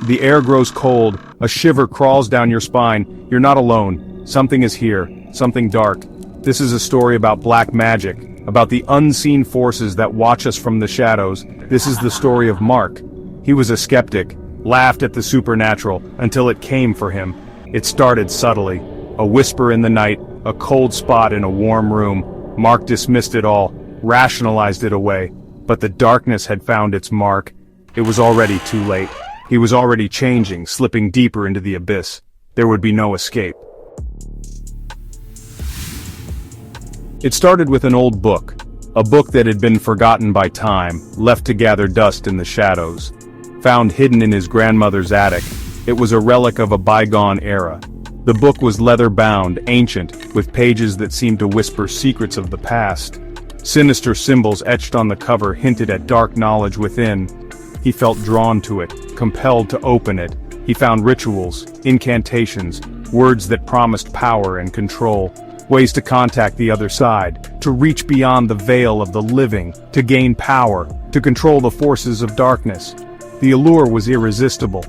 The air grows cold, a shiver crawls down your spine. You're not alone. Something is here, something dark. This is a story about black magic, about the unseen forces that watch us from the shadows. This is the story of Mark. He was a skeptic, laughed at the supernatural, until it came for him. It started subtly. A whisper in the night, a cold spot in a warm room. Mark dismissed it all, rationalized it away. But the darkness had found its mark. It was already too late. He was already changing, slipping deeper into the abyss. There would be no escape. It started with an old book. A book that had been forgotten by time, left to gather dust in the shadows. Found hidden in his grandmother's attic, it was a relic of a bygone era. The book was leather-bound, ancient, with pages that seemed to whisper secrets of the past. Sinister symbols etched on the cover hinted at dark knowledge within. He felt drawn to it, compelled to open it. He found rituals, incantations, words that promised power and control, ways to contact the other side, to reach beyond the veil of the living, to gain power, to control the forces of darkness. The allure was irresistible.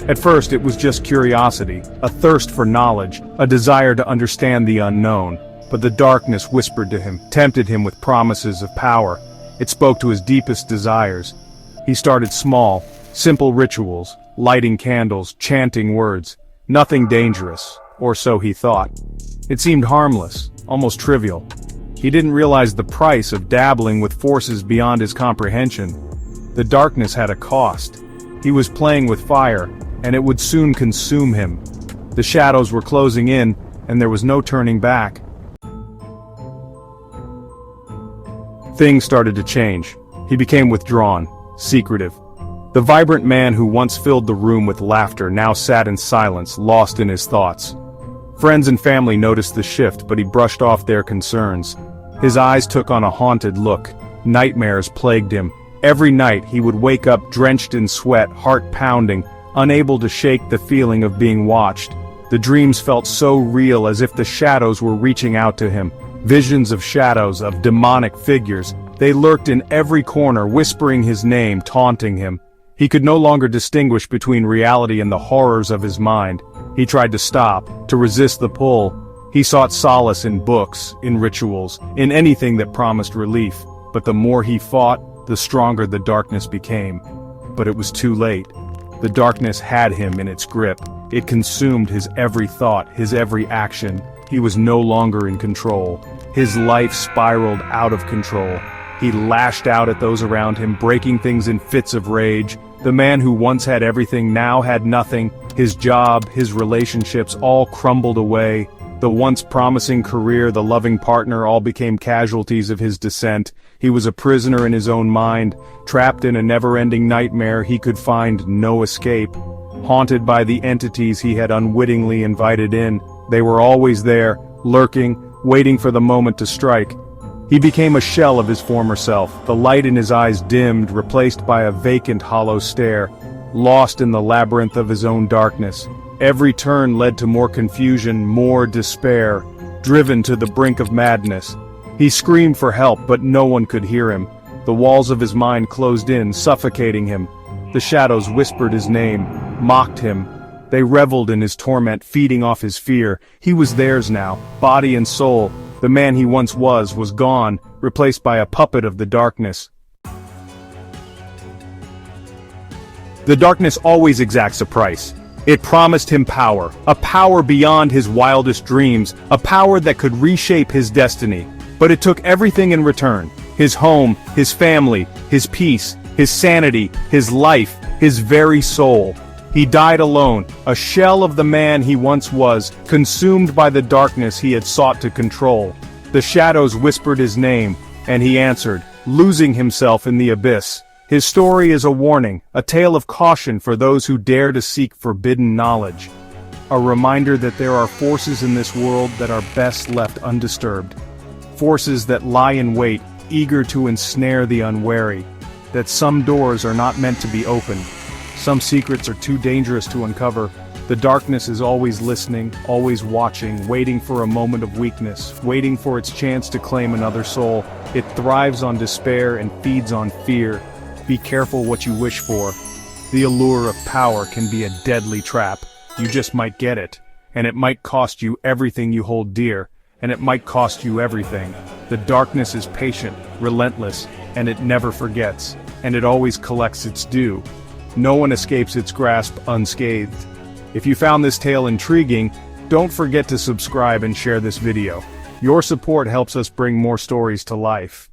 At first it was just curiosity, a thirst for knowledge, a desire to understand the unknown. But the darkness whispered to him, tempted him with promises of power. It spoke to his deepest desires. He started small, simple rituals, lighting candles, chanting words. Nothing dangerous, or so he thought. It seemed harmless, almost trivial. He didn't realize the price of dabbling with forces beyond his comprehension. The darkness had a cost. He was playing with fire, and it would soon consume him. The shadows were closing in, and there was no turning back. Things started to change. He became withdrawn, secretive. The vibrant man who once filled the room with laughter now sat in silence, lost in his thoughts. Friends and family noticed the shift, but he brushed off their concerns. His eyes took on a haunted look. Nightmares plagued him. Every night he would wake up drenched in sweat, heart pounding, unable to shake the feeling of being watched. The dreams felt so real, as if the shadows were reaching out to him. Visions of shadows, of demonic figures. They lurked in every corner, whispering his name, taunting him. He could no longer distinguish between reality and the horrors of his mind. He tried to stop, to resist the pull. He sought solace in books, in rituals, in anything that promised relief. But the more he fought, the stronger the darkness became. But it was too late. The darkness had him in its grip. It consumed his every thought, his every action. He was no longer in control. His life spiraled out of control. He lashed out at those around him, breaking things in fits of rage. The man who once had everything now had nothing. His job, his relationships, all crumbled away. The once promising career, the loving partner, all became casualties of his descent. He was a prisoner in his own mind, trapped in a never-ending nightmare. He could find no escape. Haunted by the entities he had unwittingly invited in. They were always there, lurking, waiting for the moment to strike. He became a shell of his former self, the light in his eyes dimmed, replaced by a vacant, hollow stare, lost in the labyrinth of his own darkness. Every turn led to more confusion, more despair, driven to the brink of madness. He screamed for help, but no one could hear him. The walls of his mind closed in, suffocating him. The shadows whispered his name, mocked him. They reveled in his torment, feeding off his fear. He was theirs now, body and soul. The man he once was gone, replaced by a puppet of the darkness. The darkness always exacts a price. It promised him power, a power beyond his wildest dreams, a power that could reshape his destiny. But it took everything in return. His home, his family, his peace, his sanity, his life, his very soul. He died alone, a shell of the man he once was, consumed by the darkness he had sought to control. The shadows whispered his name, and he answered, losing himself in the abyss. His story is a warning, a tale of caution for those who dare to seek forbidden knowledge. A reminder that there are forces in this world that are best left undisturbed. Forces that lie in wait, eager to ensnare the unwary. That some doors are not meant to be opened. Some secrets are too dangerous to uncover. The darkness is always listening, always watching, waiting for a moment of weakness, waiting for its chance to claim another soul. It thrives on despair and feeds on fear. Be careful what you wish for. The allure of power can be a deadly trap. You just might get it. And it might cost you everything you hold dear. And it might cost you everything. The darkness is patient, relentless, and it never forgets. And it always collects its due. No one escapes its grasp unscathed. If you found this tale intriguing, don't forget to subscribe and share this video. Your support helps us bring more stories to life.